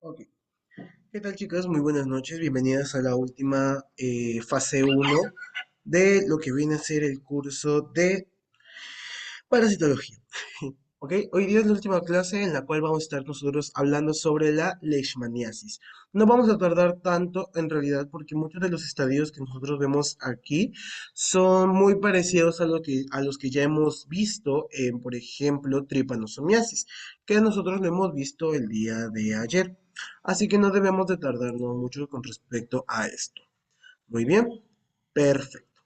Ok. ¿Qué tal, chicas? Muy buenas noches. Bienvenidas a la última fase uno de lo que viene a ser el curso de parasitología. Ok, hoy día es la última clase en la cual vamos a estar nosotros hablando sobre la leishmaniasis. No vamos a tardar tanto en realidad porque muchos de los estadios que nosotros vemos aquí son muy parecidos a los que ya hemos visto en, por ejemplo, tripanosomiasis, que nosotros lo hemos visto el día de ayer. Así que no debemos de tardarnos mucho con respecto a esto. Muy bien, perfecto.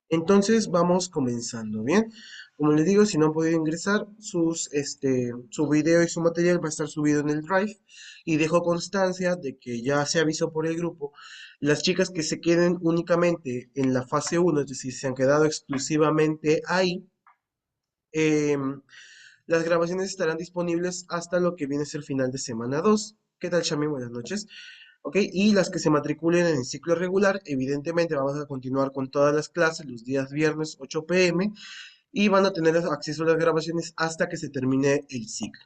Entonces vamos comenzando, ¿bien? Como les digo, si no han podido ingresar, su video y su material va a estar subido en el Drive y dejo constancia de que ya se avisó por el grupo. Las chicas que se queden únicamente en la fase uno, es decir, se han quedado exclusivamente ahí, em, las grabaciones estarán disponibles hasta lo que viene a ser final de semana 2. ¿Qué tal, Shami? Buenas noches. Ok, y las que se matriculen en el ciclo regular, evidentemente vamos a continuar con todas las clases los días viernes 8 p.m. y van a tener acceso a las grabaciones hasta que se termine el ciclo.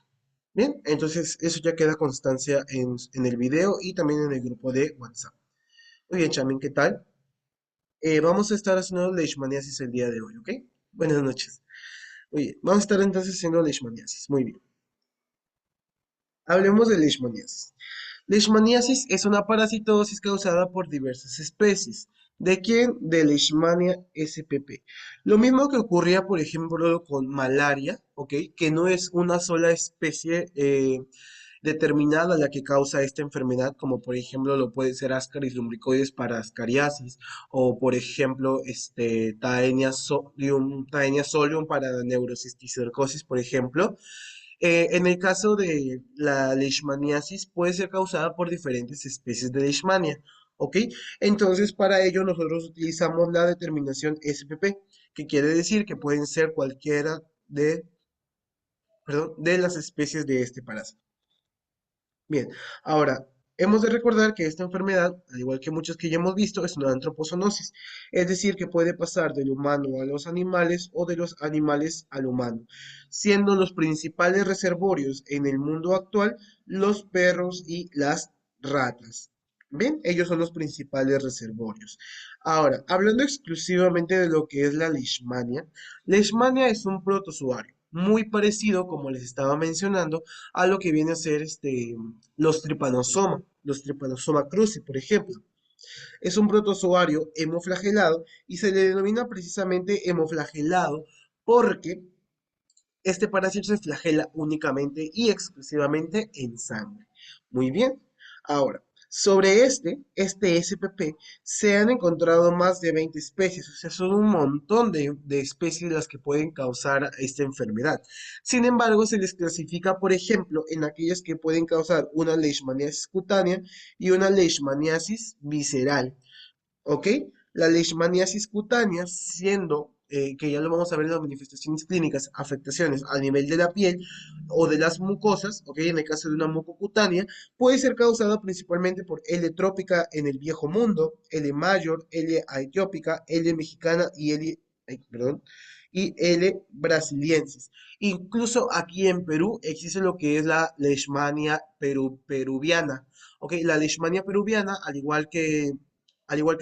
Bien, entonces eso ya queda constancia en el video y también en el grupo de WhatsApp. Muy bien, Chamin, ¿qué tal? Vamos a estar haciendo leishmaniasis el día de hoy, ¿ok? Buenas noches. Muy bien, vamos a estar entonces haciendo leishmaniasis. Muy bien. Hablemos de leishmaniasis. Leishmaniasis es una parasitosis causada por diversas especies. ¿De quién? De Leishmania spp. Lo mismo que ocurría, por ejemplo, con malaria, ¿ok? Que no es una sola especie determinada la que causa esta enfermedad, como por ejemplo lo puede ser Ascaris lumbricoides para ascariasis, o por ejemplo, Taenia solium para neurocisticercosis, por ejemplo. En el caso de la leishmaniasis, puede ser causada por diferentes especies de leishmania, ¿ok? Entonces, para ello nosotros utilizamos la determinación SPP, que quiere decir que pueden ser cualquiera de, perdón, de las especies de este parásito. Bien, ahora, hemos de recordar que esta enfermedad, al igual que muchas que ya hemos visto, es una antropozoonosis, es decir, que puede pasar del humano a los animales o de los animales al humano, siendo los principales reservorios en el mundo actual los perros y las ratas. Bien, ellos son los principales reservorios. Ahora, hablando exclusivamente de lo que es la leishmania es un protozoario muy parecido, como les estaba mencionando, a lo que viene a ser los Trypanosoma cruzi, por ejemplo. Es un protozoario hemoflagelado y se le denomina precisamente hemoflagelado porque este parásito se flagela únicamente y exclusivamente en sangre. Muy bien. Ahora, sobre este SPP, se han encontrado más de 20 especies, o sea, son un montón de especies las que pueden causar esta enfermedad. Sin embargo, se les clasifica, por ejemplo, en aquellas que pueden causar una leishmaniasis cutánea y una leishmaniasis visceral. ¿Ok? La leishmaniasis cutánea, siendo que ya lo vamos a ver en las manifestaciones clínicas, afectaciones a nivel de la piel o de las mucosas, ¿ok? En el caso de una mucocutánea, puede ser causada principalmente por L. trópica en el Viejo Mundo, L. mayor, L. etiópica, L. mexicana y L. Perdón, y L. brasiliensis. Incluso aquí en Perú existe lo que es la leishmania peruviana. ¿Ok? La leishmania peruviana, al igual que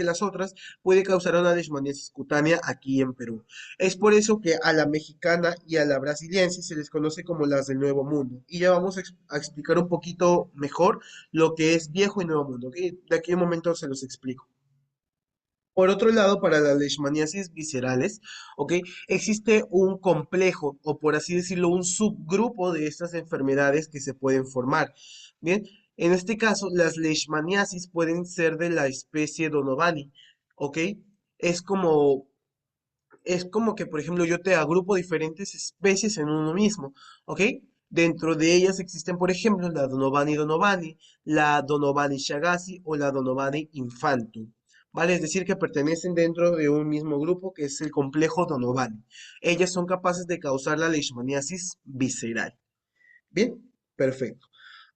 las otras, puede causar una leishmaniasis cutánea aquí en Perú. Es por eso que a la mexicana y a la brasiliensis se les conoce como las del Nuevo Mundo. Y ya vamos a explicar un poquito mejor lo que es Viejo y Nuevo Mundo, ¿ok? De aquí a un momento se los explico. Por otro lado, para las leishmaniasis viscerales, ¿ok? Existe un complejo, o por así decirlo, un subgrupo de estas enfermedades que se pueden formar. Bien, en este caso, las leishmaniasis pueden ser de la especie Donovani, ¿ok? Es como, es como que, por ejemplo, yo te agrupo diferentes especies en uno mismo, ¿ok? Dentro de ellas existen, por ejemplo, la Donovani donovani, la Donovani shagasi o la Donovani infantum. ¿Vale? Es decir, que pertenecen dentro de un mismo grupo que es el complejo Donovani. Ellas son capaces de causar la leishmaniasis visceral. Bien, perfecto.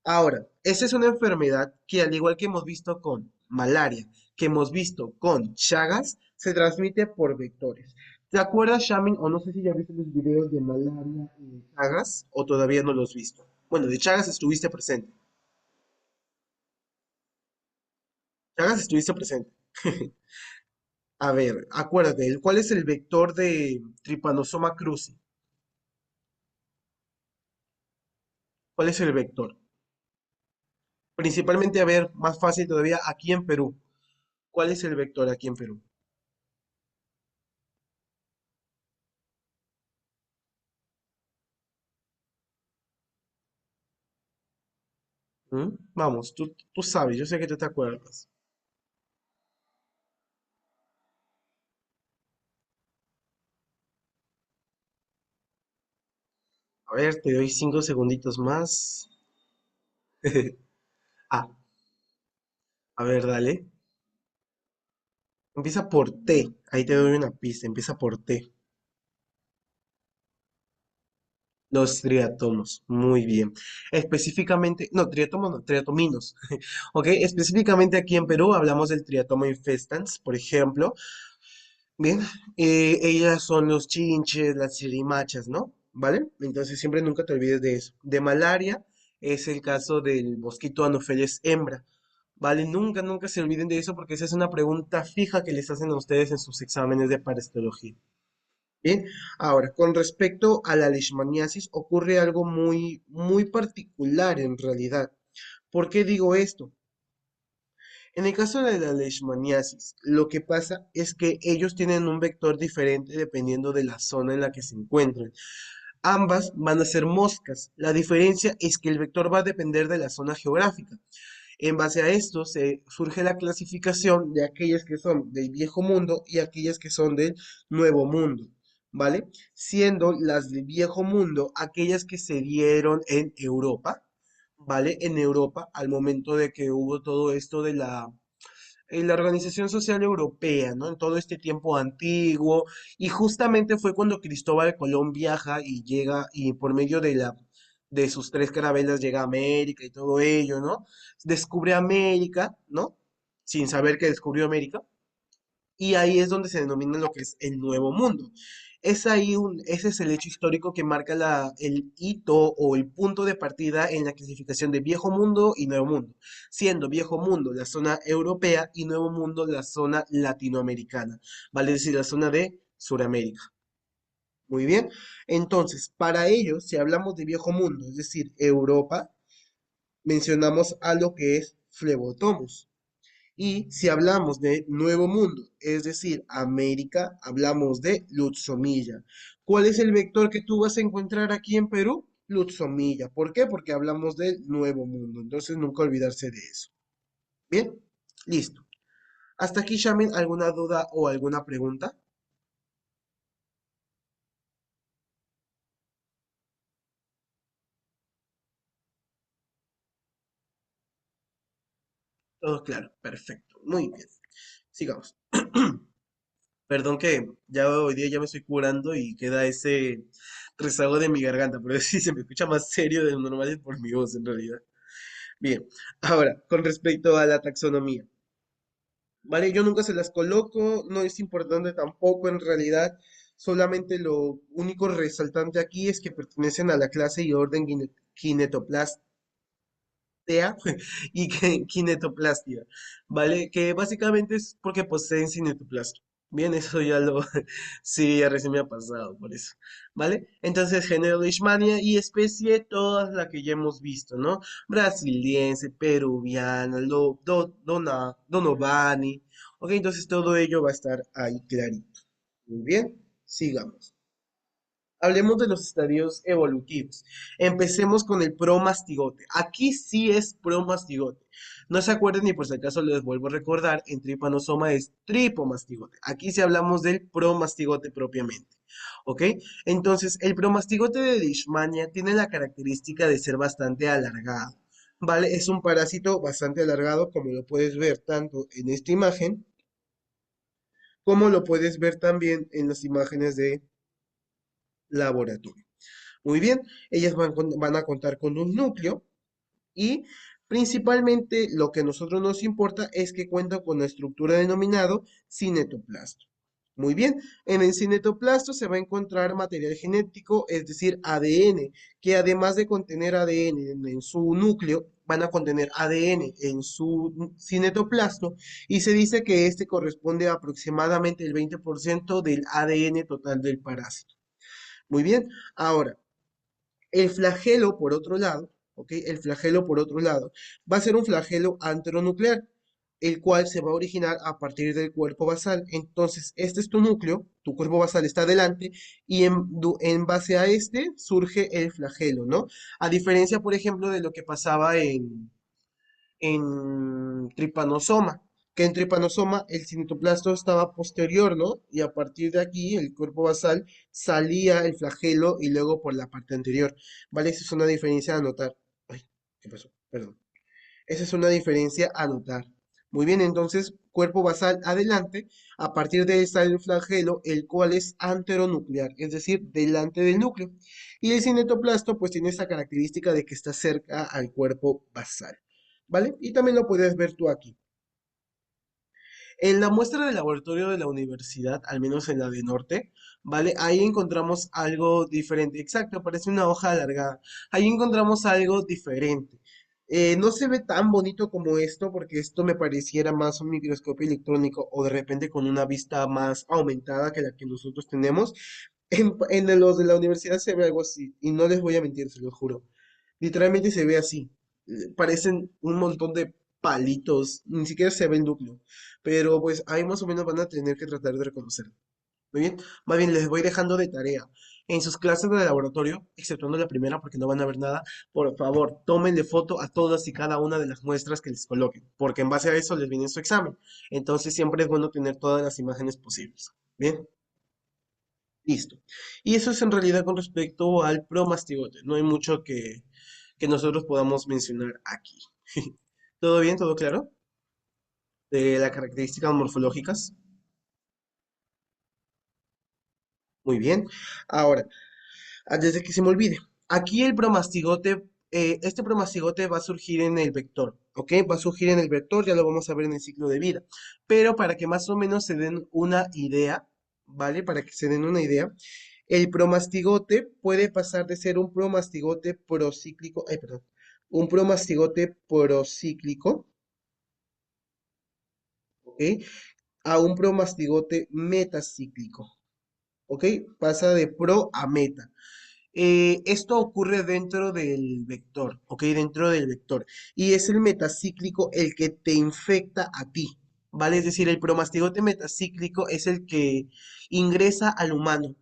Ahora, esa es una enfermedad que al igual que hemos visto con malaria, que hemos visto con Chagas, se transmite por vectores. ¿Te acuerdas, Shamin, o no sé si ya viste los videos de malaria y de Chagas, o todavía no los has visto? Bueno, de Chagas estuviste presente. Chagas estuviste presente. A ver, acuérdate, ¿cuál es el vector de Trypanosoma cruzi? ¿Cuál es el vector? Principalmente, a ver, más fácil todavía, aquí en Perú. ¿Cuál es el vector aquí en Perú? ¿Mm? Vamos, tú sabes, yo sé que tú te acuerdas. A ver, te doy 5 segunditos más. Ah, a ver, dale. Empieza por T. Ahí te doy una pista. Empieza por T. Los triatomos. Muy bien. Específicamente, no, triatomos no, triatominos. Ok, específicamente aquí en Perú hablamos del triatomo infestans, por ejemplo. Bien, ellas son los chinches, las chirimachas, ¿no? ¿Vale? Entonces siempre nunca te olvides de eso. De malaria es el caso del mosquito Anopheles hembra. ¿Vale? Nunca, nunca se olviden de eso porque esa es una pregunta fija que les hacen a ustedes en sus exámenes de parasitología. Bien, ahora, con respecto a la leishmaniasis, ocurre algo muy, muy particular en realidad. ¿Por qué digo esto? En el caso de la leishmaniasis, lo que pasa es que ellos tienen un vector diferente dependiendo de la zona en la que se encuentren. Ambas van a ser moscas. La diferencia es que el vector va a depender de la zona geográfica. En base a esto se surge la clasificación de aquellas que son del viejo mundo y aquellas que son del nuevo mundo, ¿vale? Siendo las del viejo mundo aquellas que se dieron en Europa, ¿vale? En Europa, al momento de que hubo todo esto de la Organización Social Europea, ¿no? En todo este tiempo antiguo, y justamente fue cuando Cristóbal Colón viaja y llega, y por medio de sus tres carabelas llega a América y todo ello, ¿no? Descubre América, ¿no? Sin saber que descubrió América, y ahí es donde se denomina lo que es el Nuevo Mundo. Ese es el hecho histórico que marca el hito o el punto de partida en la clasificación de Viejo Mundo y Nuevo Mundo, siendo Viejo Mundo la zona europea y Nuevo Mundo la zona latinoamericana, vale decir, la zona de Sudamérica. Muy bien, entonces, para ello, si hablamos de Viejo Mundo, es decir, Europa, mencionamos a lo que es Flebotomus. Y si hablamos de Nuevo Mundo, es decir, América, hablamos de Lutzomilla. ¿Cuál es el vector que tú vas a encontrar aquí en Perú? Lutzomilla. ¿Por qué? Porque hablamos del Nuevo Mundo. Entonces, nunca olvidarse de eso. Bien, listo. Hasta aquí, Shaman, ¿alguna duda o alguna pregunta? Todo claro, perfecto. Muy bien. Sigamos. Perdón que ya hoy día ya me estoy curando y queda ese rezago de mi garganta, pero sí se me escucha más serio de lo normal es por mi voz en realidad. Bien, ahora, con respecto a la taxonomía, ¿vale? Yo nunca se las coloco, no es importante tampoco en realidad, solamente lo único resaltante aquí es que pertenecen a la clase y orden Kinetoplastia y Kinetoplastia, ¿vale? Que básicamente es porque poseen cinetoplasma. Bien, eso ya lo, sí, ya recién me ha pasado por eso, ¿vale? Entonces, género Leishmania y especie, todas las que ya hemos visto, ¿no? Brasiliense, peruviana, Donovani, ok, entonces todo ello va a estar ahí clarito. Muy bien, sigamos. Hablemos de los estadios evolutivos. Empecemos con el promastigote. Aquí sí es promastigote. No se acuerden y por si acaso les vuelvo a recordar, en tripanosoma es tripomastigote. Aquí sí hablamos del promastigote propiamente. ¿Ok? Entonces, el promastigote de Leishmania tiene la característica de ser bastante alargado. ¿Vale? Es un parásito bastante alargado, como lo puedes ver tanto en esta imagen, como lo puedes ver también en las imágenes de laboratorio. Muy bien, ellas van a contar con un núcleo y principalmente lo que a nosotros nos importa es que cuentan con la estructura denominado cinetoplasma. Muy bien, en el cinetoplasto se va a encontrar material genético, es decir, ADN, que además de contener ADN en su núcleo, van a contener ADN en su cinetoplasto y se dice que este corresponde a aproximadamente el 20% del ADN total del parásito. Muy bien, ahora, el flagelo, por otro lado, ¿ok? El flagelo, por otro lado, va a ser un flagelo anteronuclear, el cual se va a originar a partir del cuerpo basal. Entonces, este es tu núcleo, tu cuerpo basal está adelante, y en base a este surge el flagelo, ¿no? A diferencia, por ejemplo, de lo que pasaba en tripanosoma, que en tripanosoma el cinetoplasto estaba posterior, ¿no? Y a partir de aquí, el cuerpo basal salía el flagelo y luego por la parte anterior, ¿vale? Esa es una diferencia a notar. Ay, ¿qué pasó? Perdón. Esa es una diferencia a notar. Muy bien, entonces, cuerpo basal adelante, a partir de ahí sale el flagelo, el cual es anteronuclear, es decir, delante del núcleo. Y el cinetoplasto, pues tiene esta característica de que está cerca al cuerpo basal. ¿Vale? Y también lo puedes ver tú aquí. En la muestra de laboratorio de la universidad, al menos en la de Norte, ¿vale? Ahí encontramos algo diferente. Exacto, parece una hoja alargada. Ahí encontramos algo diferente. No se ve tan bonito como esto, porque esto me pareciera más un microscopio electrónico o de repente con una vista más aumentada que la que nosotros tenemos. En los de la universidad se ve algo así, y no les voy a mentir, se lo juro. Literalmente se ve así. Parecen un montón de palitos, ni siquiera se ve el núcleo. Pero pues ahí más o menos van a tener que tratar de reconocerlo. Muy bien, más bien les voy dejando de tarea. En sus clases de laboratorio, exceptuando la primera porque no van a ver nada, por favor, tómenle foto a todas y cada una de las muestras que les coloquen, porque en base a eso les viene su examen. Entonces siempre es bueno tener todas las imágenes posibles. Bien, listo. Y eso es en realidad con respecto al promastigote. No hay mucho que nosotros podamos mencionar aquí. ¿Todo bien? ¿Todo claro? De las características morfológicas. Muy bien. Ahora, antes de que se me olvide, aquí el bromastigote, este bromastigote va a surgir en el vector, ¿ok? Va a surgir en el vector, ya lo vamos a ver en el ciclo de vida. Pero para que más o menos se den una idea, ¿vale? Para que se den una idea, el promastigote puede pasar de ser un promastigote procíclico, ay, perdón, un promastigote procíclico, ¿ok? A un promastigote metacíclico, ¿ok? Pasa de pro a meta. Esto ocurre dentro del vector, ¿ok? Dentro del vector. Y es el metacíclico el que te infecta a ti, ¿vale? Es decir, el promastigote metacíclico es el que ingresa al humano,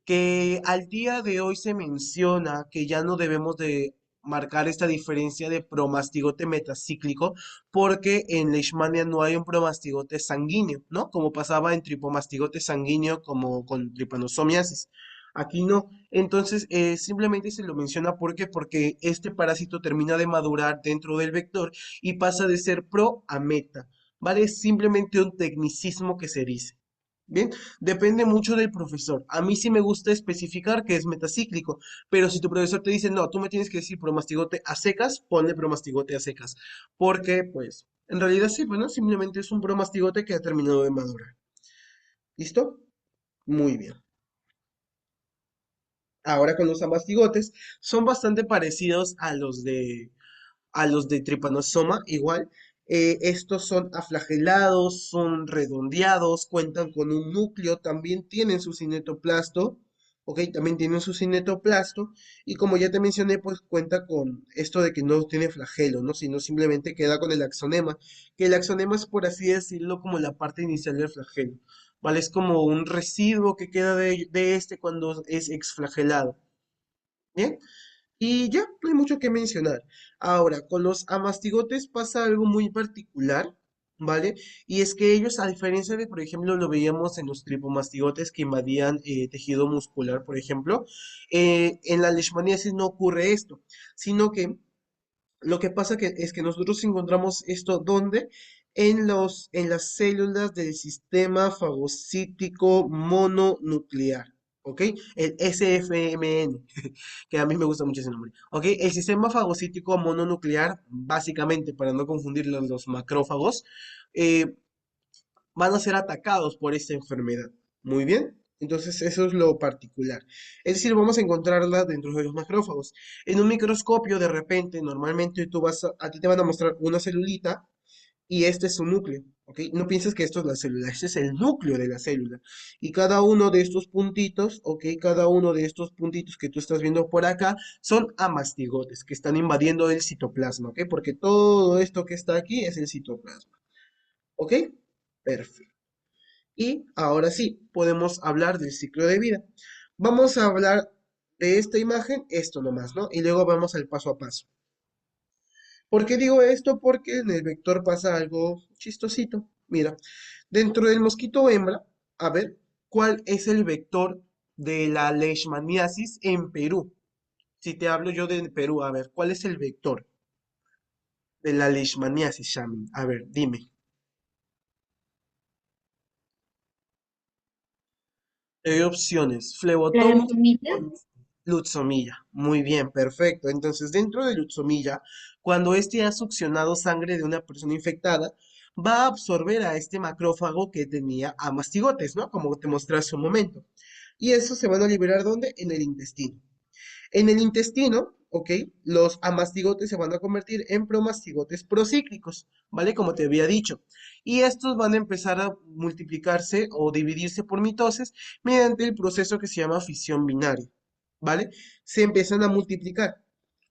que al día de hoy se menciona que ya no debemos de marcar esta diferencia de promastigote metacíclico porque en Leishmania no hay un promastigote sanguíneo, ¿no? Como pasaba en tripomastigote sanguíneo como con trypanosomiasis. Aquí no. Entonces, simplemente se lo menciona porque este parásito termina de madurar dentro del vector y pasa de ser pro a meta, ¿vale? Es simplemente un tecnicismo que se dice. Bien, depende mucho del profesor. A mí sí me gusta especificar que es metacíclico, pero si tu profesor te dice, no, tú me tienes que decir promastigote a secas, ponle promastigote a secas. Porque, pues, en realidad sí, bueno, simplemente es un promastigote que ha terminado de madurar. ¿Listo? Muy bien. Ahora con los amastigotes, son bastante parecidos a los de Trypanosoma, igual. Estos son aflagelados, son redondeados, cuentan con un núcleo, también tienen su cinetoplasto, ¿ok? También tienen su cinetoplasto, y como ya te mencioné, pues cuenta con esto de que no tiene flagelo, ¿no? Sino simplemente queda con el axonema, que el axonema es, por así decirlo, como la parte inicial del flagelo, ¿vale? Es como un residuo que queda de este cuando es exflagelado, ¿bien? Y ya, no hay mucho que mencionar. Ahora, con los amastigotes pasa algo muy particular, ¿vale? Y es que ellos, a diferencia de, por ejemplo, lo veíamos en los tripomastigotes que invadían tejido muscular, por ejemplo, en la leishmaniasis no ocurre esto, sino que lo que pasa es que nosotros encontramos esto ¿dónde? En las células del sistema fagocítico mononuclear, ¿ok? El SFMN, que a mí me gusta mucho ese nombre, ¿ok? El sistema fagocítico mononuclear, básicamente, para no confundir los macrófagos, eh, van a ser atacados por esta enfermedad. Muy bien. Entonces, eso es lo particular. Es decir, vamos a encontrarla dentro de los macrófagos. En un microscopio, de repente, normalmente a ti te van a mostrar una celulita y este es su núcleo, ¿ok? No pienses que esto es la célula, este es el núcleo de la célula. Y cada uno de estos puntitos, ¿ok? Cada uno de estos puntitos que tú estás viendo por acá son amastigotes que están invadiendo el citoplasma, ¿ok? Porque todo esto que está aquí es el citoplasma, ¿ok? Perfecto. Y ahora sí, podemos hablar del ciclo de vida. Vamos a hablar de esta imagen, esto nomás, ¿no? Y luego vamos al paso a paso. ¿Por qué digo esto? Porque en el vector pasa algo chistosito. Mira, dentro del mosquito hembra, a ver, ¿cuál es el vector de la leishmaniasis en Perú? Si te hablo yo de Perú, a ver, ¿cuál es el vector de la leishmaniasis, Shamin? A ver, dime. Hay opciones, flebotomia Plasmita. o Lutzomilla. Muy bien, perfecto. Entonces, dentro de Lutzomilla, cuando éste ha succionado sangre de una persona infectada, va a absorber a este macrófago que tenía a mastigotes, ¿no? Como te mostré hace un momento. Y eso se van a liberar ¿dónde? En el intestino. En el intestino, ¿ok? Los amastigotes se van a convertir en promastigotes procíclicos, ¿vale? Como te había dicho. Y estos van a empezar a multiplicarse o dividirse por mitosis mediante el proceso que se llama fisión binaria, ¿vale? Se empiezan a multiplicar.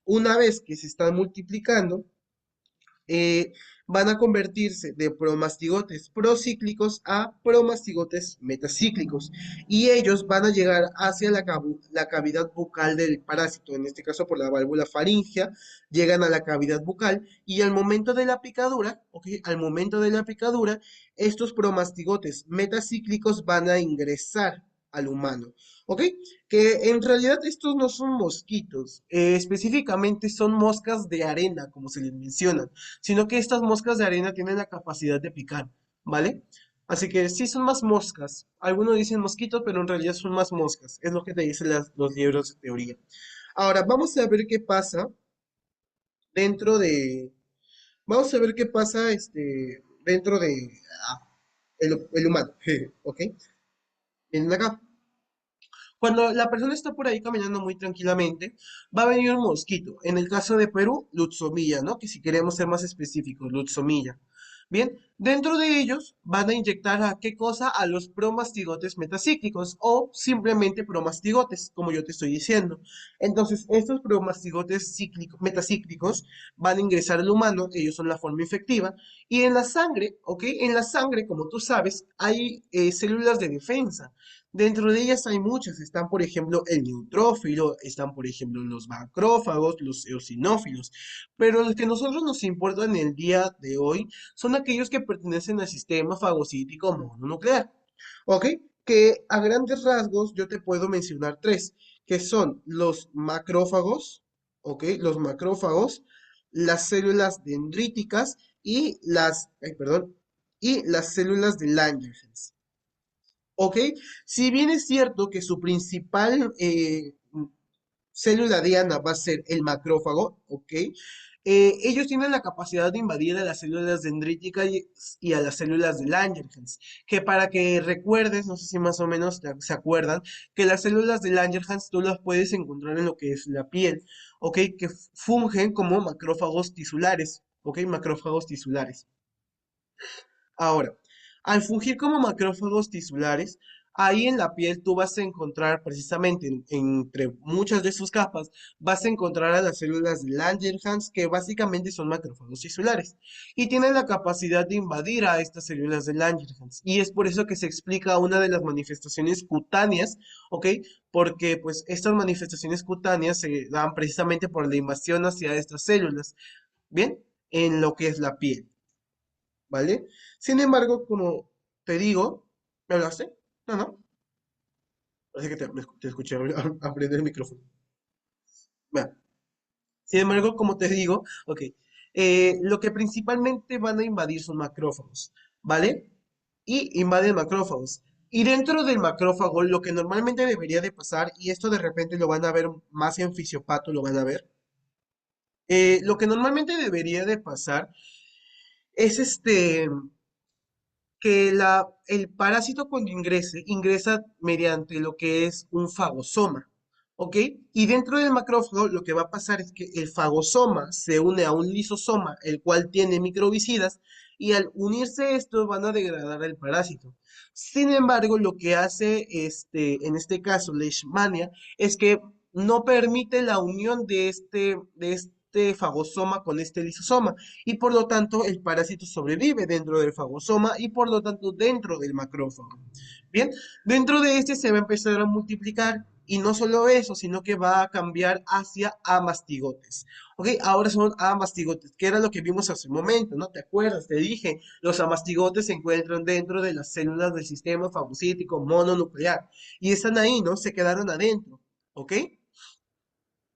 Una vez que se están multiplicando, eh, van a convertirse de promastigotes procíclicos a promastigotes metacíclicos y ellos van a llegar hacia la cavidad bucal del parásito, en este caso por la válvula faríngea, llegan a la cavidad bucal y al momento de la picadura, ¿ok? Al momento de la picadura, estos promastigotes metacíclicos van a ingresar al humano. ¿Ok? Que en realidad estos no son mosquitos, específicamente son moscas de arena, como se les menciona, sino que estas moscas de arena tienen la capacidad de picar, ¿vale? Así que sí son más moscas. Algunos dicen mosquitos, pero en realidad son más moscas. Es lo que te dicen los libros de teoría. Ahora, vamos a ver qué pasa dentro de... Vamos a ver qué pasa dentro de el humano, ¿ok? Miren acá. Cuando la persona está por ahí caminando muy tranquilamente, va a venir un mosquito. En el caso de Perú, Lutzomilla, ¿no? Que si queremos ser más específicos, Lutzomilla. Bien, dentro de ellos van a inyectar a qué cosa? A los promastigotes metacíclicos o simplemente promastigotes, como yo te estoy diciendo. Entonces, estos metacíclicos van a ingresar al humano, ellos son la forma infectiva, y en la sangre, ¿ok? En la sangre, como tú sabes, hay células de defensa. Dentro de ellas hay muchas, están por ejemplo el neutrófilo, están por ejemplo los macrófagos, los eosinófilos, pero los que a nosotros nos importan en el día de hoy son aquellos que pertenecen al sistema fagocítico mononuclear, ¿ok? Que a grandes rasgos yo te puedo mencionar tres, que son los macrófagos, ¿ok? Los macrófagos, las células dendríticas y perdón, y las células de Langerhans. ¿Ok? Si bien es cierto que su principal célula diana va a ser el macrófago, ¿ok? Ellos tienen la capacidad de invadir a las células dendríticas y a las células de Langerhans, que para que recuerdes, no sé si más o menos se acuerdan, que las células de Langerhans tú las puedes encontrar en lo que es la piel, ¿ok? Que fungen como macrófagos tisulares, ¿ok? Macrófagos tisulares. Ahora, al fungir como macrófagos tisulares, ahí en la piel tú vas a encontrar precisamente entre muchas de sus capas, vas a encontrar a las células de Langerhans que básicamente son macrófagos tisulares y tienen la capacidad de invadir a estas células de Langerhans. Y es por eso que se explica una de las manifestaciones cutáneas, ¿ok? Porque pues estas manifestaciones cutáneas se dan precisamente por la invasión hacia estas células, ¿bien? En lo que es la piel. ¿Vale? Sin embargo, como te digo, ¿me hablaste? No, no, parece que te escuché aprender el micrófono. Bueno, sin embargo, como te digo, ok, lo que principalmente van a invadir son macrófagos, ¿vale? Y invaden macrófagos. Y dentro del macrófago, lo que normalmente debería de pasar, y esto de repente lo van a ver más en fisiopato, lo van a ver, lo que normalmente debería de pasar es que el parásito cuando ingresa mediante lo que es un fagosoma, ¿ok? Y dentro del macrófago lo que va a pasar es que el fagosoma se une a un lisosoma, el cual tiene microbicidas, y al unirse estos van a degradar el parásito. Sin embargo, lo que hace en este caso Leishmania es que no permite la unión de este fagosoma con este lisosoma y por lo tanto el parásito sobrevive dentro del fagosoma y por lo tanto dentro del macrófago. Bien, dentro de este se va a empezar a multiplicar y no solo eso, sino que va a cambiar hacia amastigotes. Ok, ahora son amastigotes, que era lo que vimos hace un momento, ¿no? ¿Te acuerdas? Te dije, los amastigotes se encuentran dentro de las células del sistema fagocítico mononuclear y están ahí, ¿no? Se quedaron adentro, ¿ok?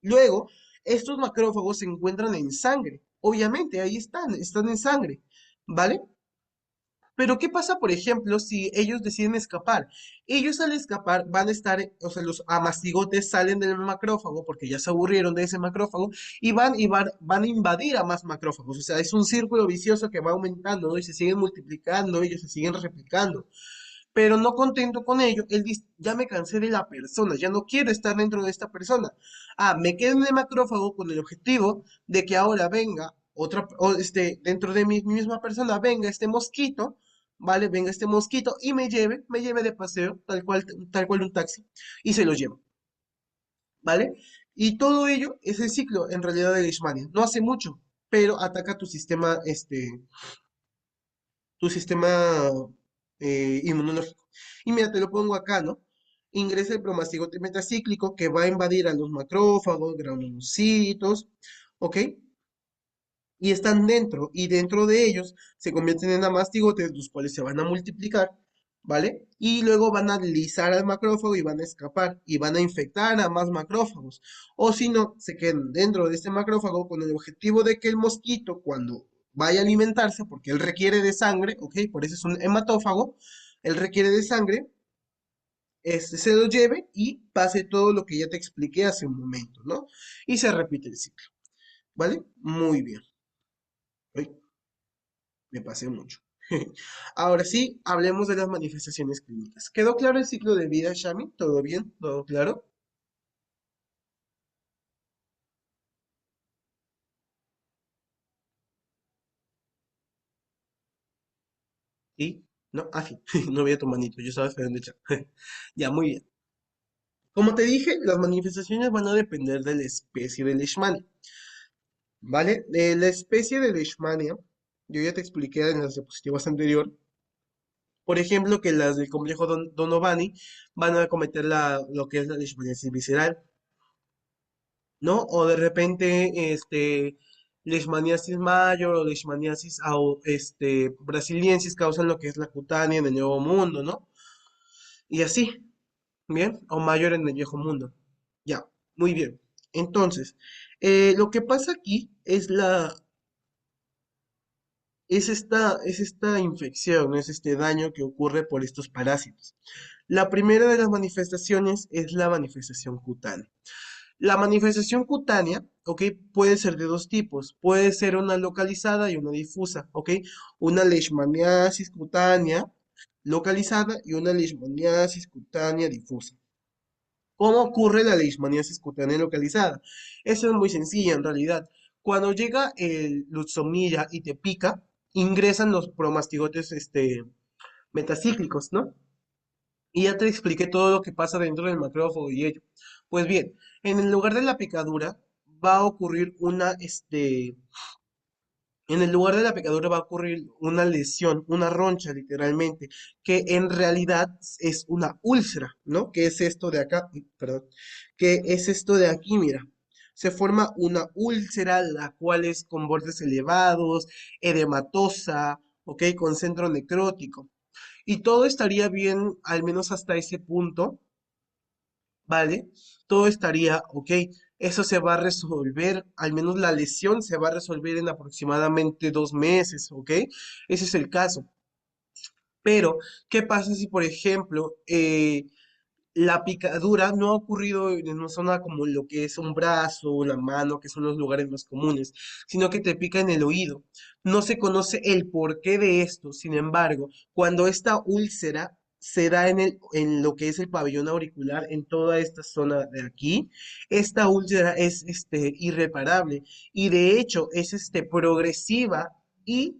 Luego, estos macrófagos se encuentran en sangre. Obviamente, ahí están en sangre, ¿vale? Pero ¿qué pasa, por ejemplo, si ellos deciden escapar? Ellos al escapar van a estar, o sea, los amastigotes salen del macrófago porque ya se aburrieron de ese macrófago y van a invadir a más macrófagos. O sea, es un círculo vicioso que va aumentando, ¿no? Y se siguen multiplicando, ellos se siguen replicando. Pero no contento con ello, él dice, ya me cansé de la persona, ya no quiero estar dentro de esta persona. Ah, me quedo en el macrófago con el objetivo de que ahora venga dentro de mi misma persona, venga este mosquito, ¿vale? Venga este mosquito y me lleve de paseo, tal cual un taxi, y se lo lleva, ¿vale? Y todo ello es el ciclo, en realidad, de Leishmania. No hace mucho, pero ataca tu sistema inmunológico. Y mira, te lo pongo acá, ¿no? Ingresa el bromastigote metacíclico que va a invadir a los macrófagos, granulocitos, ¿ok? Y están dentro, y dentro de ellos se convierten en amastigotes, los cuales se van a multiplicar, ¿vale? Y luego van a lisar al macrófago y van a escapar, y van a infectar a más macrófagos. O si no, se quedan dentro de este macrófago con el objetivo de que el mosquito, cuando vaya a alimentarse, porque él requiere de sangre, ¿ok? Por eso es un hematófago, él requiere de sangre, se lo lleve y pase todo lo que ya te expliqué hace un momento, ¿no? Y se repite el ciclo, ¿vale? Muy bien. Ay, me pasé mucho. Ahora sí, hablemos de las manifestaciones clínicas. ¿Quedó claro el ciclo de vida, Shami? ¿Todo bien? ¿Todo claro? ¿Sí? ¿No? Ah, sí. No veía tu manito, yo estaba esperando echar. Ya, muy bien. Como te dije, las manifestaciones van a depender de la especie de Leishmania, ¿vale? De la especie de Leishmania, yo ya te expliqué en las diapositivas anterior, por ejemplo, que las del complejo Donovani van a cometer lo que es la leishmaniasis visceral, ¿no? O de repente, leishmaniasis mayor o leishmaniasis brasiliensis causan lo que es la cutánea en el Nuevo Mundo, ¿no? Y así, ¿bien? O mayor en el Viejo Mundo. Ya, muy bien. Entonces, lo que pasa aquí es esta infección, es este daño que ocurre por estos parásitos. La primera de las manifestaciones es la manifestación cutánea. La manifestación cutánea, ¿ok? Puede ser de dos tipos. Puede ser una localizada y una difusa, ¿ok? Una leishmaniasis cutánea localizada y una leishmaniasis cutánea difusa. ¿Cómo ocurre la leishmaniasis cutánea localizada? Eso es muy sencilla en realidad. Cuando llega el Lutzomilla y te pica, ingresan los promastigotes metacíclicos, ¿no? Y ya te expliqué todo lo que pasa dentro del macrófago y ello. Pues bien, en el lugar de la picadura va a ocurrir en el lugar de la picadura va a ocurrir una lesión, una roncha literalmente, que en realidad es una úlcera, ¿no? Que es esto de acá, perdón, que es esto de aquí, mira. Se forma una úlcera, la cual es con bordes elevados, edematosa, ¿ok? Con centro necrótico. Y todo estaría bien, al menos hasta ese punto, ¿vale? Todo estaría ok. Eso se va a resolver, al menos la lesión se va a resolver en aproximadamente 2 meses, ¿ok? Ese es el caso. Pero, ¿qué pasa si, por ejemplo, la picadura no ha ocurrido en una zona como lo que es un brazo o la mano, que son los lugares más comunes, sino que te pica en el oído. No se conoce el porqué de esto, sin embargo, cuando esta úlcera se da en lo que es el pabellón auricular, en toda esta zona de aquí, esta úlcera es irreparable y de hecho es progresiva y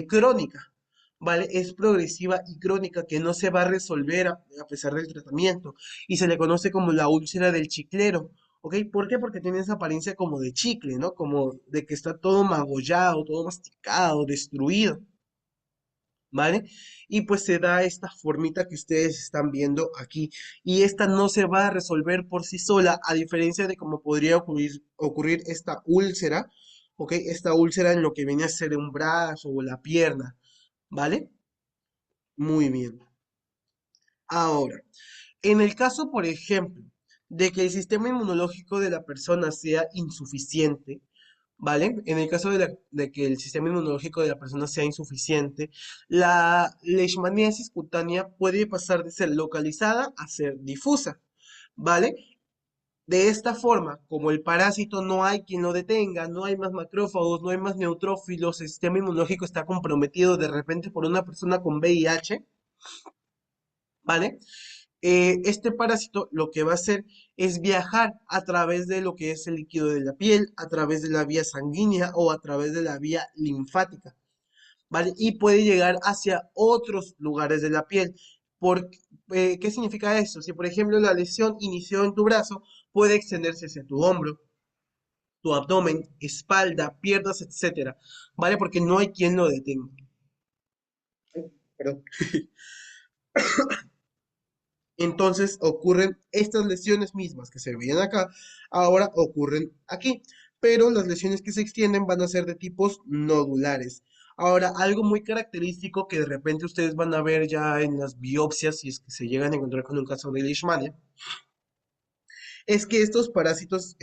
crónica. ¿Vale? Es progresiva y crónica que no se va a resolver a pesar del tratamiento y se le conoce como la úlcera del chiclero, ¿ok? ¿Por qué? Porque tiene esa apariencia como de chicle, ¿no? Como de que está todo magollado, todo masticado, destruido, ¿vale? Y pues se da esta formita que ustedes están viendo aquí y esta no se va a resolver por sí sola, a diferencia de cómo podría ocurrir esta úlcera, ¿ok? Esta úlcera en lo que viene a ser un brazo o la pierna, ¿vale? Muy bien. Ahora, en el caso, por ejemplo, de que el sistema inmunológico de la persona sea insuficiente, ¿vale? En el caso de que el sistema inmunológico de la persona sea insuficiente, la leishmaniasis cutánea puede pasar de ser localizada a ser difusa, ¿vale? De esta forma, como el parásito no hay quien lo detenga, no hay más macrófagos, no hay más neutrófilos, el sistema inmunológico está comprometido de repente por una persona con VIH, ¿vale? Este parásito lo que va a hacer es viajar a través de lo que es el líquido de la piel, a través de la vía sanguínea o a través de la vía linfática, ¿vale? Y puede llegar hacia otros lugares de la piel. Por, ¿Qué significa eso? Si, por ejemplo, la lesión inició en tu brazo, puede extenderse hacia tu hombro, tu abdomen, espalda, piernas, etcétera, ¿vale? Porque no hay quien lo detenga. Perdón. Entonces ocurren estas lesiones mismas que se veían acá, ahora ocurren aquí, pero las lesiones que se extienden van a ser de tipos nodulares. Ahora, algo muy característico que de repente ustedes van a ver ya en las biopsias, si es que se llegan a encontrar con un caso de Leishmania, es que estos parásitos,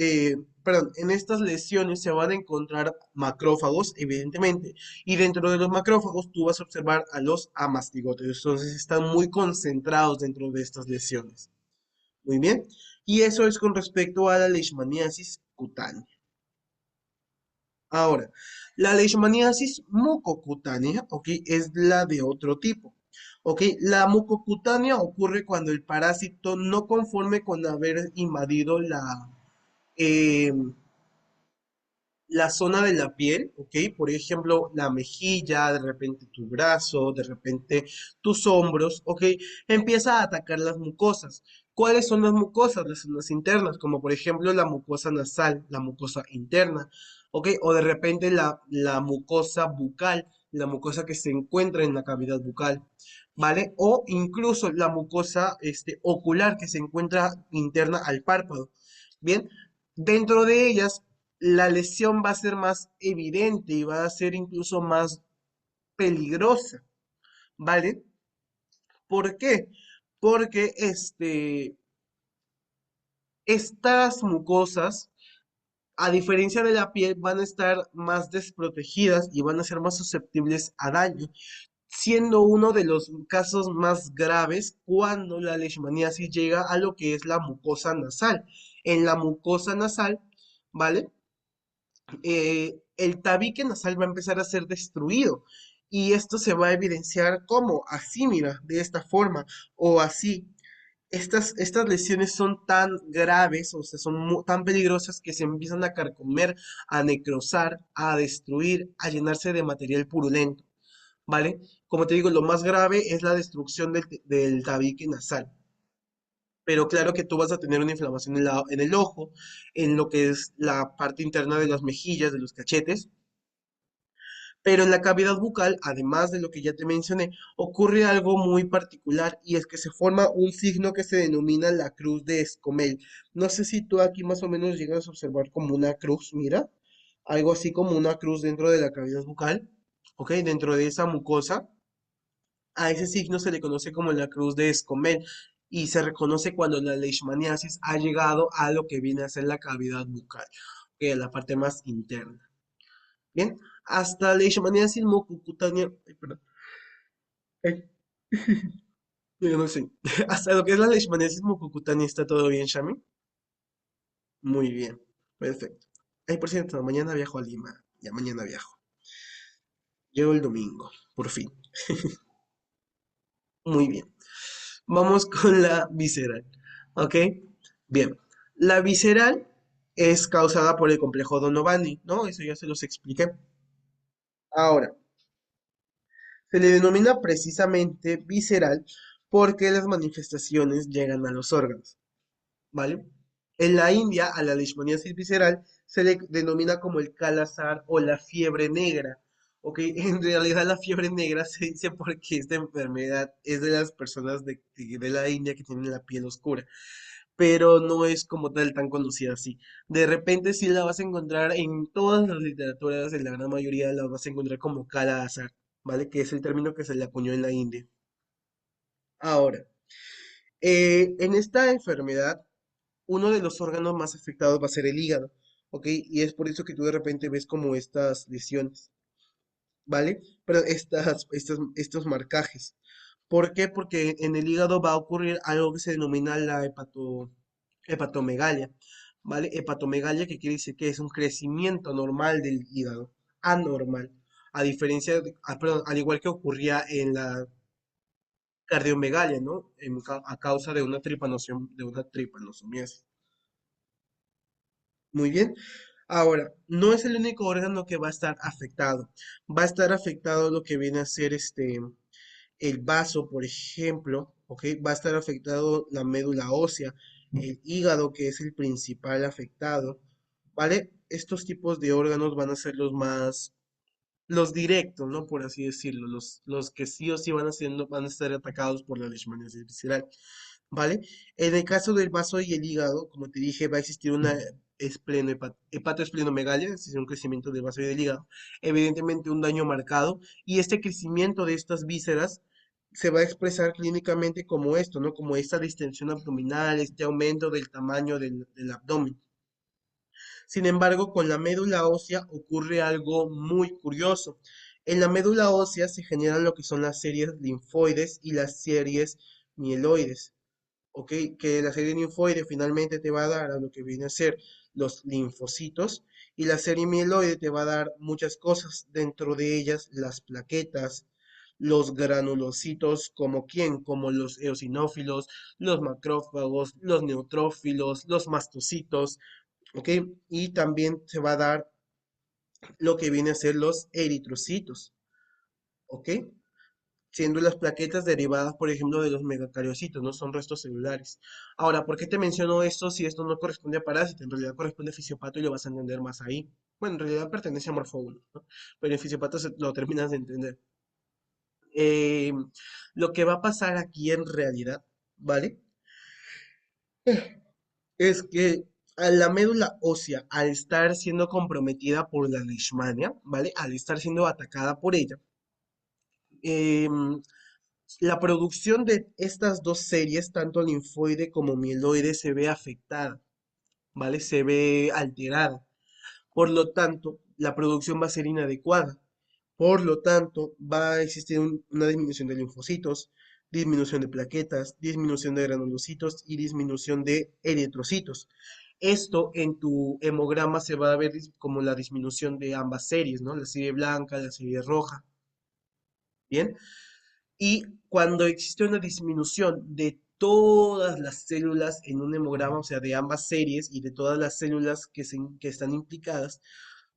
perdón, en estas lesiones se van a encontrar macrófagos, evidentemente, y dentro de los macrófagos tú vas a observar a los amastigotes, entonces están muy concentrados dentro de estas lesiones. Muy bien. Y eso es con respecto a la leishmaniasis cutánea. Ahora, la leishmaniasis mucocutánea, ¿ok? Es la de otro tipo. ¿Ok? La mucocutánea ocurre cuando el parásito no conforme con haber invadido eh, la zona de la piel, ¿ok? Por ejemplo, la mejilla, de repente tu brazo, de repente tus hombros, ¿ok? Empieza a atacar las mucosas. ¿Cuáles son las mucosas? Las zonas internas, como por ejemplo la mucosa nasal, la mucosa interna, ¿ok? O de repente la mucosa bucal, la mucosa que se encuentra en la cavidad bucal, ¿vale? O incluso la mucosa ocular que se encuentra interna al párpado. Bien, dentro de ellas la lesión va a ser más evidente y va a ser incluso más peligrosa, ¿vale? ¿Por qué? Porque estas mucosas, a diferencia de la piel, van a estar más desprotegidas y van a ser más susceptibles a daño, siendo uno de los casos más graves cuando la leishmaniasis llega a lo que es la mucosa nasal. En la mucosa nasal, ¿vale? El tabique nasal va a empezar a ser destruido. Y esto se va a evidenciar como así, mira, de esta forma, o así. Estas lesiones son tan graves, o sea, son tan peligrosas que se empiezan a carcomer, a necrosar, a destruir, a llenarse de material purulento, ¿vale? Como te digo, lo más grave es la destrucción del tabique nasal. Pero claro que tú vas a tener una inflamación en el ojo, en lo que es la parte interna de las mejillas, de los cachetes, pero en la cavidad bucal, además de lo que ya te mencioné, ocurre algo muy particular y es que se forma un signo que se denomina la cruz de Escomel. No sé si tú aquí más o menos llegas a observar como una cruz, mira, algo así como una cruz dentro de la cavidad bucal, ¿ok? Dentro de esa mucosa, a ese signo se le conoce como la cruz de Escomel y se reconoce cuando la leishmaniasis ha llegado a lo que viene a ser la cavidad bucal, que es la parte más interna. Bien, hasta leishmaniasis mucocutánea, ay, perdón, ay, Yo no sé. Hasta lo que es la leishmaniasis mucocutánea está todo bien, Shami. Muy bien. Perfecto. Ay, por cierto, mañana viajo a Lima. Ya mañana viajo. Llego el domingo, por fin. Muy bien. Vamos con la visceral. ¿Ok? Bien. La visceral es causada por el complejo Donovani, ¿no? Eso ya se los expliqué. Ahora, se le denomina precisamente visceral porque las manifestaciones llegan a los órganos, ¿vale? En la India, a la leishmaniasis visceral se le denomina como el Kala-Azar o la fiebre negra. ¿Ok? En realidad la fiebre negra se dice porque esta enfermedad es de las personas de la India que tienen la piel oscura, pero no es como tal tan conocida así. De repente sí la vas a encontrar en todas las literaturas, en la gran mayoría la vas a encontrar como Kala-Azar, ¿vale? Que es el término que se le acuñó en la India. Ahora, en esta enfermedad, uno de los órganos más afectados va a ser el hígado, ¿ok? Y es por eso que tú de repente ves como estas lesiones, ¿vale? Pero estos marcajes. ¿Por qué? Porque en el hígado va a ocurrir algo que se denomina la hepatomegalia, ¿vale? Hepatomegalia que quiere decir que es un crecimiento normal del hígado, anormal, a diferencia perdón, al igual que ocurría en la cardiomegalia, ¿no? A causa de una tripanosomiasis. Muy bien. Ahora, no es el único órgano que va a estar afectado. Va a estar afectado lo que viene a ser el vaso, por ejemplo, ¿ok? Va a estar afectado la médula ósea, el hígado, que es el principal afectado, ¿vale? Estos tipos de órganos van a ser los directos, ¿no? Por así decirlo, los que sí o sí van a estar atacados por la leishmaniasis visceral, ¿vale? En el caso del vaso y el hígado, como te dije, va a existir una hepatoesplenomegalia, es decir, un crecimiento del vaso y del hígado, evidentemente un daño marcado, y este crecimiento de estas vísceras se va a expresar clínicamente como esto, ¿no? Como esta distensión abdominal, este aumento del tamaño del abdomen. Sin embargo, con la médula ósea ocurre algo muy curioso. En la médula ósea se generan lo que son las series linfoides y las series mieloides. ¿Ok? Que la serie linfoide finalmente te va a dar a lo que viene a ser los linfocitos y la serie mieloide te va a dar muchas cosas, dentro de ellas las plaquetas, los granulocitos, como quién, como los eosinófilos, los macrófagos, los neutrófilos, los mastocitos, ¿ok? Y también se va a dar lo que viene a ser los eritrocitos, ¿ok? Siendo las plaquetas derivadas, por ejemplo, de los megacariocitos, no son restos celulares. Ahora, ¿por qué te menciono esto si esto no corresponde a parásito? En realidad corresponde a fisiopato y lo vas a entender más ahí. Bueno, en realidad pertenece a Morfo 1, ¿no? Pero en fisiopato lo terminas de entender. Eh, lo que va a pasar aquí en realidad, ¿vale? Es que a la médula ósea, al estar siendo comprometida por la leishmania, ¿vale? Al estar siendo atacada por ella, em, la producción de estas dos series, tanto linfoide como mieloide, se ve afectada, ¿vale? Se ve alterada. Por lo tanto, la producción va a ser inadecuada. Por lo tanto, va a existir una disminución de linfocitos, disminución de plaquetas, disminución de granulocitos y disminución de eritrocitos. Esto en tu hemograma se va a ver como la disminución de ambas series, ¿no? La serie blanca, la serie roja. Bien. Y cuando existe una disminución de todas las células en un hemograma, o sea, de ambas series y de todas las células que están implicadas,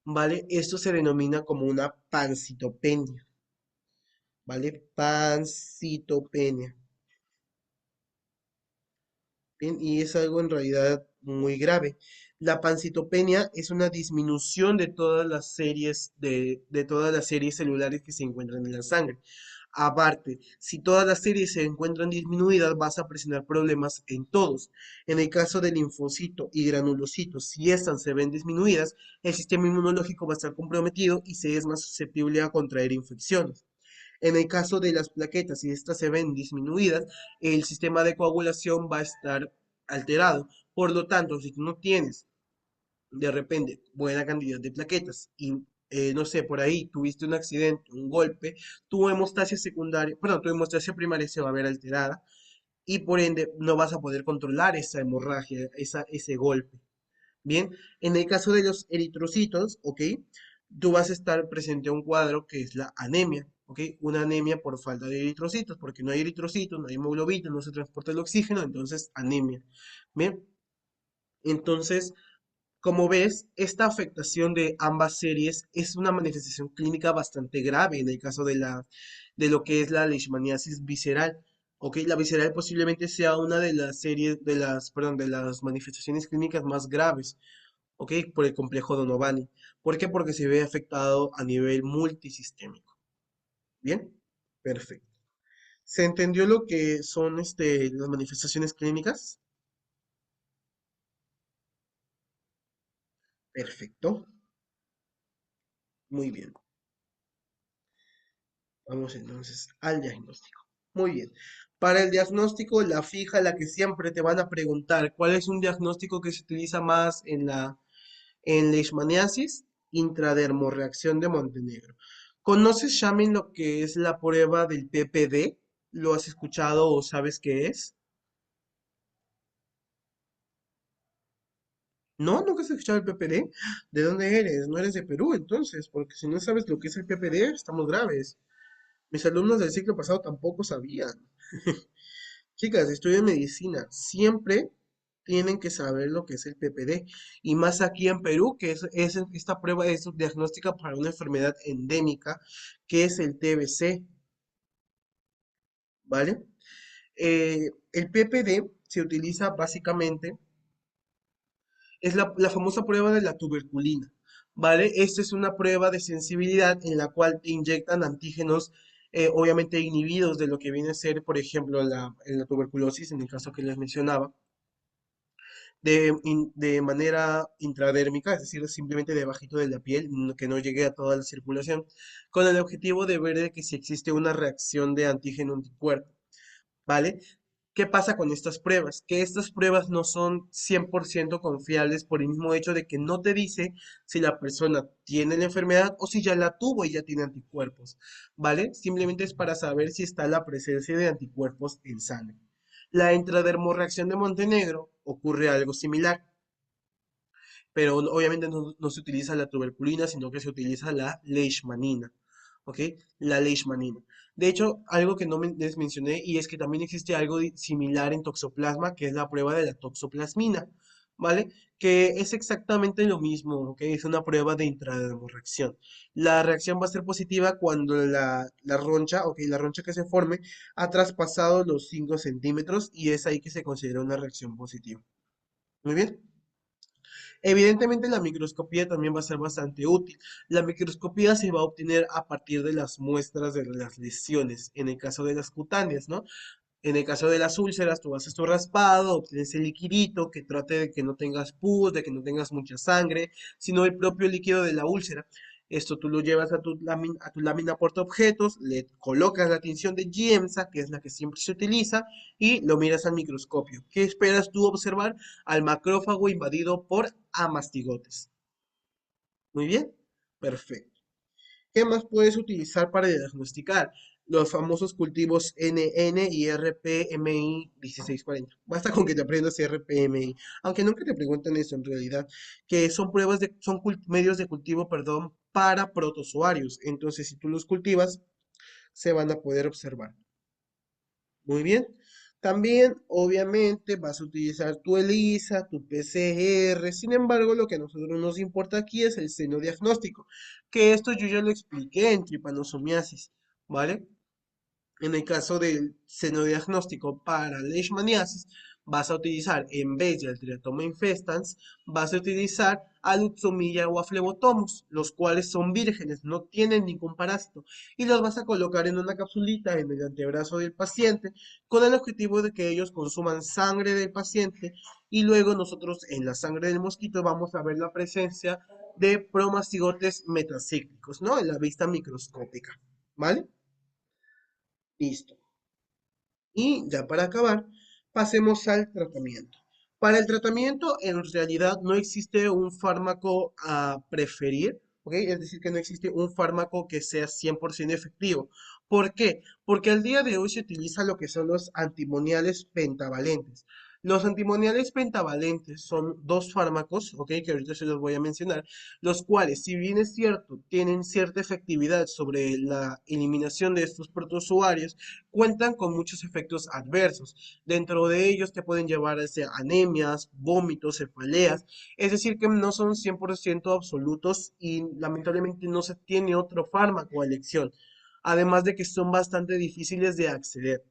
¿vale? Esto se denomina como una pancitopenia, ¿vale? Pancitopenia. Bien, y es algo en realidad muy grave. La pancitopenia es una disminución de todas las series de todas las series celulares que se encuentran en la sangre. Aparte, si todas las series se encuentran disminuidas, vas a presentar problemas en todos. En el caso del linfocito y granulocitos, si estas se ven disminuidas, el sistema inmunológico va a estar comprometido y se es más susceptible a contraer infecciones. En el caso de las plaquetas, si estas se ven disminuidas, el sistema de coagulación va a estar alterado. Por lo tanto, si tú no tienes de repente buena cantidad de plaquetas y no sé, por ahí tuviste un accidente, un golpe, tu hemostasia secundaria, perdón, tu hemostasia primaria se va a ver alterada y por ende no vas a poder controlar esa hemorragia, ese golpe. Bien, en el caso de los eritrocitos, ¿ok? Tú vas a estar presente a un cuadro que es la anemia, ¿ok? Una anemia por falta de eritrocitos, porque no hay eritrocitos, no hay hemoglobina, no se transporta el oxígeno, entonces anemia. Bien, entonces, como ves, esta afectación de ambas series es una manifestación clínica bastante grave en el caso de lo que es la leishmaniasis visceral. ¿Ok? La visceral posiblemente sea una de las series, perdón, de las manifestaciones clínicas más graves. ¿Ok? Por el complejo Donovani. ¿Por qué? Porque se ve afectado a nivel multisistémico. ¿Bien? Perfecto. ¿Se entendió lo que son las manifestaciones clínicas? Perfecto. Muy bien. Vamos entonces al diagnóstico. Muy bien. Para el diagnóstico, la fija, la que siempre te van a preguntar, ¿cuál es un diagnóstico que se utiliza más en leishmaniasis? Intradermorreacción de Montenegro. ¿Conoces, Shamin, lo que es la prueba del PPD? ¿Lo has escuchado o sabes qué es? No, nunca has escuchado el PPD. ¿De dónde eres? No eres de Perú, entonces, porque si no sabes lo que es el PPD, estamos graves. Mis alumnos del ciclo pasado tampoco sabían. Chicas, estudian medicina, siempre tienen que saber lo que es el PPD. Y más aquí en Perú, que esta prueba es diagnóstica para una enfermedad endémica, que es el TBC, ¿vale? El PPD se utiliza básicamente, es la famosa prueba de la tuberculina, ¿vale? Esta es una prueba de sensibilidad en la cual te inyectan antígenos, obviamente inhibidos de lo que viene a ser, por ejemplo, la tuberculosis, en el caso que les mencionaba de manera intradérmica, es decir, simplemente debajito de la piel, que no llegue a toda la circulación, con el objetivo de ver de que si existe una reacción de antígeno anticuerpo, ¿vale? ¿Qué pasa con estas pruebas? Que estas pruebas no son 100% confiables por el mismo hecho de que no te dice si la persona tiene la enfermedad o si ya la tuvo y ya tiene anticuerpos, ¿vale? Simplemente es para saber si está la presencia de anticuerpos en sangre. La intradermorreacción de Montenegro ocurre algo similar, pero obviamente no se utiliza la tuberculina, sino que se utiliza la leishmanina, ¿ok? La leishmanina. De hecho, algo que no les mencioné y es que también existe algo similar en toxoplasma, que es la prueba de la toxoplasmina, ¿vale? Que es exactamente lo mismo, ¿ok? Es una prueba de intradermorreacción. La reacción va a ser positiva cuando la roncha, ¿ok? La roncha que se forme ha traspasado los 5 centímetros y es ahí que se considera una reacción positiva. Muy bien. Evidentemente la microscopía también va a ser bastante útil. La microscopía se va a obtener a partir de las muestras de las lesiones, en el caso de las cutáneas, ¿no? En el caso de las úlceras, tú haces tu raspado, obtienes el liquidito que trate de que no tengas pus, de que no tengas mucha sangre, sino el propio líquido de la úlcera. Esto tú lo llevas a tu lámina portaobjetos, le colocas la tinción de Giemsa, que es la que siempre se utiliza, y lo miras al microscopio. ¿Qué esperas tú observar? Al macrófago invadido por amastigotes. Muy bien, perfecto. ¿Qué más puedes utilizar para diagnosticar? Los famosos cultivos NN y RPMI 1640. Basta con que te aprendas RPMI, aunque nunca te preguntan eso en realidad, que son medios de cultivo, perdón, para protozoarios. Entonces, si tú los cultivas, se van a poder observar. Muy bien. También, obviamente, vas a utilizar tu ELISA, tu PCR. Sin embargo, lo que a nosotros nos importa aquí es el seno diagnóstico, que esto yo ya lo expliqué en tripanosomiasis, ¿vale? En el caso del senodiagnóstico para leishmaniasis, vas a utilizar, en vez del Triatoma infestans, vas a utilizar Alutsomilla o Aflebotomus, los cuales son vírgenes, no tienen ningún parásito, y los vas a colocar en una capsulita en el antebrazo del paciente, con el objetivo de que ellos consuman sangre del paciente, y luego nosotros en la sangre del mosquito vamos a ver la presencia de promastigotes metacíclicos, ¿no? En la vista microscópica, ¿vale? Listo. Y ya para acabar, pasemos al tratamiento. Para el tratamiento, en realidad no existe un fármaco a preferir, ¿ok? Es decir, que no existe un fármaco que sea 100% efectivo. ¿Por qué? Porque al día de hoy se utiliza lo que son los antimoniales pentavalentes. Los antimoniales pentavalentes son dos fármacos, ¿ok? Que ahorita se los voy a mencionar, los cuales, si bien es cierto, tienen cierta efectividad sobre la eliminación de estos protozoarios, cuentan con muchos efectos adversos. Dentro de ellos te pueden llevar hacia anemias, vómitos, cefaleas, es decir, que no son 100% absolutos y lamentablemente no se tiene otro fármaco a elección, además de que son bastante difíciles de acceder.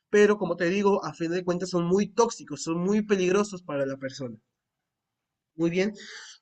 Pero como te digo, a fin de cuentas son muy tóxicos, son muy peligrosos para la persona. Muy bien.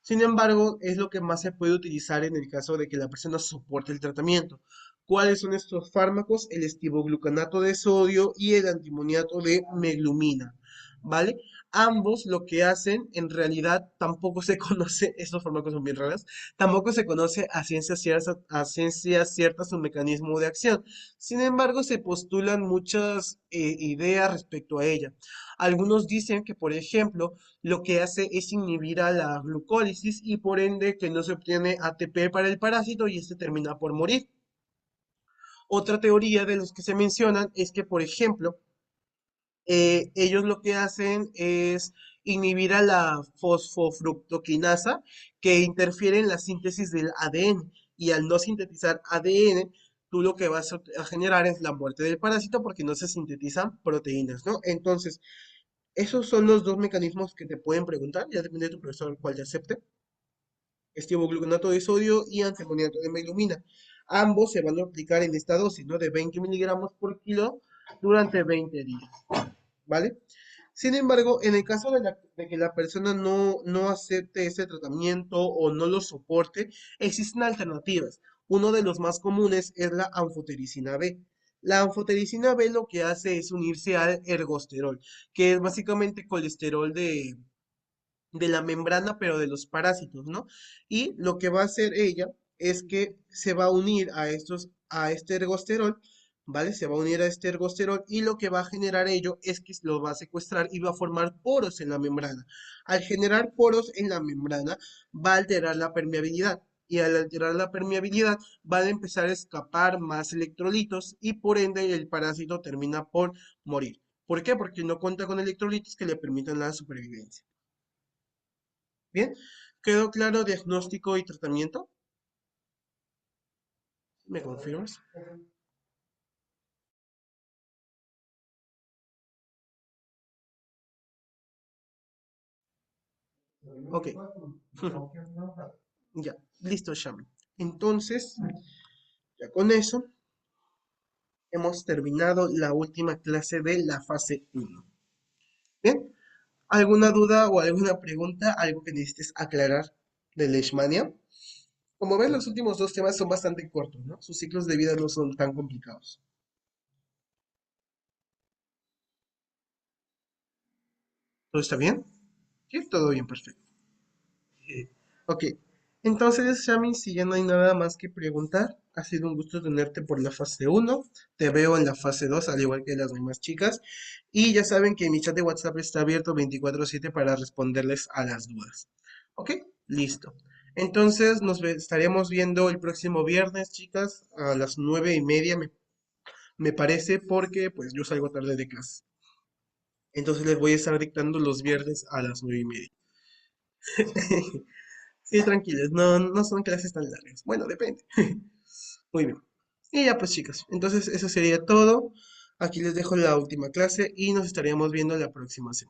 Sin embargo, es lo que más se puede utilizar en el caso de que la persona soporte el tratamiento. ¿Cuáles son estos fármacos? El estivoglucanato de sodio y el antimoniato de meglumina, ¿vale? Ambos lo que hacen, en realidad, tampoco se conoce, estos fármacos son bien raros, tampoco se conoce a ciencia cierta su mecanismo de acción. Sin embargo, se postulan muchas ideas respecto a ella. Algunos dicen que, por ejemplo, lo que hace es inhibir a la glucólisis y por ende que no se obtiene ATP para el parásito y este termina por morir. Otra teoría de los que se mencionan es que, por ejemplo, ellos lo que hacen es inhibir a la fosfofructoquinasa que interfiere en la síntesis del ADN y al no sintetizar ADN, tú lo que vas a generar es la muerte del parásito porque no se sintetizan proteínas, ¿no? Entonces, esos son los dos mecanismos que te pueden preguntar, ya depende de tu profesor cuál te acepte. Estivogluconato de sodio y antimoniato de meglumina. Ambos se van a aplicar en esta dosis, ¿no? De 20 miligramos por kilo durante 20 días, ¿vale? Sin embargo, en el caso de que la persona no acepte ese tratamiento o no lo soporte, existen alternativas. Uno de los más comunes es la anfotericina B. La anfotericina B lo que hace es unirse al ergosterol, que es básicamente colesterol de la membrana, pero de los parásitos, ¿no? Y lo que va a hacer ella es que se va a unir a este ergosterol, ¿vale? Se va a unir a este ergosterol y lo que va a generar ello es que lo va a secuestrar y va a formar poros en la membrana. Al generar poros en la membrana, va a alterar la permeabilidad. Y al alterar la permeabilidad, van a empezar a escapar más electrolitos y por ende el parásito termina por morir. ¿Por qué? Porque no cuenta con electrolitos que le permitan la supervivencia. Bien, ¿quedó claro diagnóstico y tratamiento? ¿Me confirmas? Ok. Ya, listo, Shami. Entonces, ya con eso hemos terminado la última clase de la fase uno. Bien, ¿alguna duda o alguna pregunta, algo que necesites aclarar de Leishmania? Como ven, los últimos dos temas son bastante cortos, ¿no? Sus ciclos de vida no son tan complicados. ¿Todo está bien? Sí, todo bien, perfecto. Ok, entonces, Shami, si ya no hay nada más que preguntar, ha sido un gusto tenerte por la fase uno. Te veo en la fase 2, al igual que las demás chicas. Y ya saben que mi chat de WhatsApp está abierto 24/7 para responderles a las dudas. Ok, listo. Entonces, estaríamos viendo el próximo viernes, chicas, a las 9:30, me parece, porque pues yo salgo tarde de clase. Entonces les voy a estar dictando los viernes a las 9:30. Sí, tranquilos, no son clases tan largas. Bueno, depende. Muy bien. Y ya pues chicos, entonces eso sería todo. Aquí les dejo la última clase y nos estaríamos viendo la próxima semana.